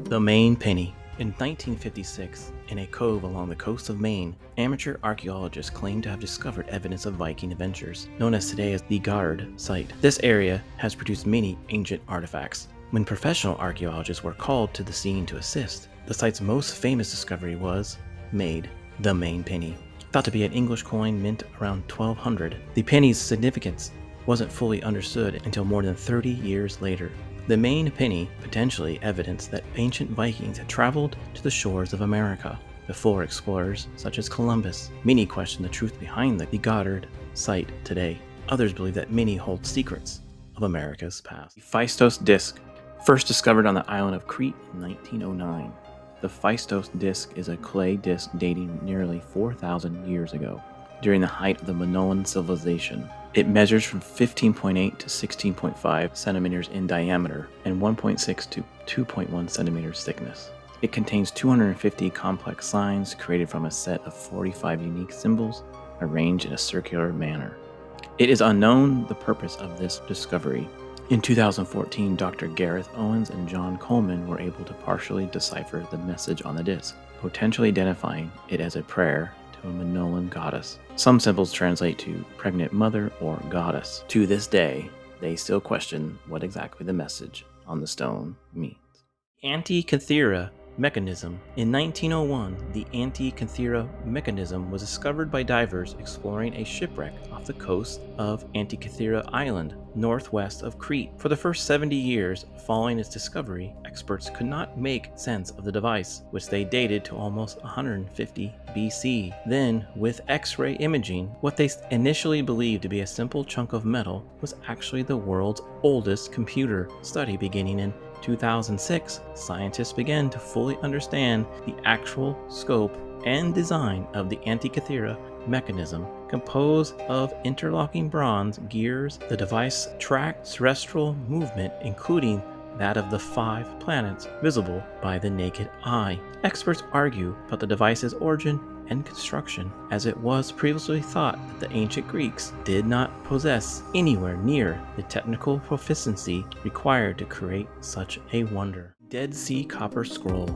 The Maine Penny. In 1956, in a cove along the coast of Maine, amateur archaeologists claimed to have discovered evidence of Viking adventures, known as today as the Gard site. This area has produced many ancient artifacts. When professional archaeologists were called to the scene to assist, the site's most famous discovery was made, the Maine Penny. Thought to be an English coin mint around 1200, the penny's significance wasn't fully understood until more than 30 years later. The Maine Penny potentially evidenced that ancient Vikings had traveled to the shores of America before explorers such as Columbus. Many question the truth behind the Gard site today. Others believe that many hold secrets of America's past. The Phaistos Disk, first discovered on the island of Crete in 1909. The Phaistos Disk is a clay disk dating nearly 4,000 years ago, during the height of the Minoan civilization. It measures from 15.8 to 16.5 centimeters in diameter and 1.6 to 2.1 centimeters thickness. It contains 250 complex signs created from a set of 45 unique symbols arranged in a circular manner. It is unknown the purpose of this discovery. In 2014, Dr. Gareth Owens and John Coleman were able to partially decipher the message on the disc, potentially identifying it as a prayer to a Minoan goddess. Some symbols translate to pregnant mother or goddess. To this day, they still question what exactly the message on the stone means. Antikythera Mechanism. In 1901, the Antikythera Mechanism was discovered by divers exploring a shipwreck off the coast of Antikythera Island, northwest of Crete. For the first 70 years following its discovery, experts could not make sense of the device, which they dated to almost 150 BC. Then, with X-ray imaging, what they initially believed to be a simple chunk of metal was actually the world's oldest computer. Study beginning in 2006, scientists began to fully understand the actual scope and design of the Antikythera Mechanism. Composed of interlocking bronze gears, the device tracked terrestrial movement, including that of the 5 planets visible by the naked eye. Experts argue about the device's origin and construction, as it was previously thought that the ancient Greeks did not possess anywhere near the technical proficiency required to create such a wonder. Dead Sea Copper Scroll.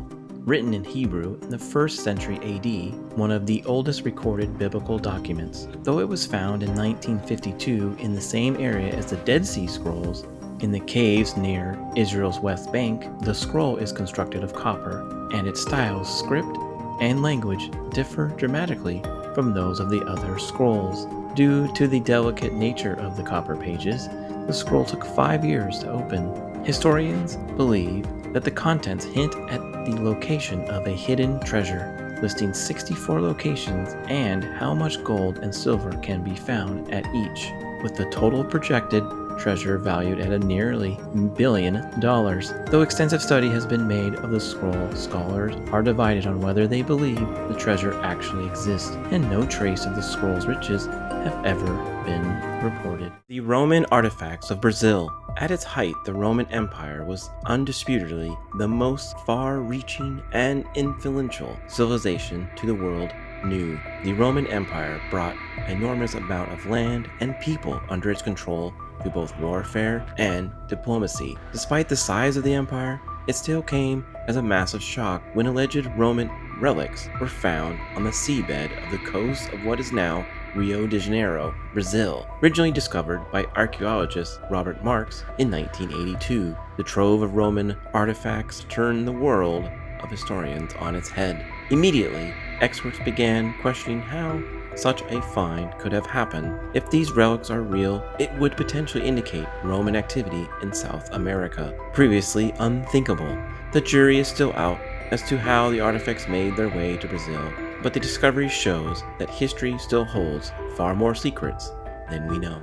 Written in Hebrew in the 1st century AD, one of the oldest recorded biblical documents. Though it was found in 1952 in the same area as the Dead Sea Scrolls, in the caves near Israel's West Bank, the scroll is constructed of copper, and its style, script, and language differ dramatically from those of the other scrolls. Due to the delicate nature of the copper pages, the scroll took 5 years to open. Historians believe that the contents hint at the location of a hidden treasure, listing 64 locations and how much gold and silver can be found at each, with the total projected treasure valued at a nearly $1 billion. Though extensive study has been made of the scroll, scholars are divided on whether they believe the treasure actually exists, and no trace of the scroll's riches have ever been reported. The Roman artifacts of Brazil. At its height, the Roman Empire was undisputedly the most far-reaching and influential civilization to the world knew. The Roman Empire brought an enormous amount of land and people under its control through both warfare and diplomacy. Despite the size of the empire, it still came as a massive shock when alleged Roman relics were found on the seabed of the coast of what is now Rio de Janeiro, Brazil, originally discovered by archaeologist Robert Marks in 1982. The trove of Roman artifacts turned the world of historians on its head. Immediately, experts began questioning how such a find could have happened. If these relics are real, it would potentially indicate Roman activity in South America, previously unthinkable. The jury is still out as to how the artifacts made their way to Brazil, but the discovery shows that history still holds far more secrets than we know.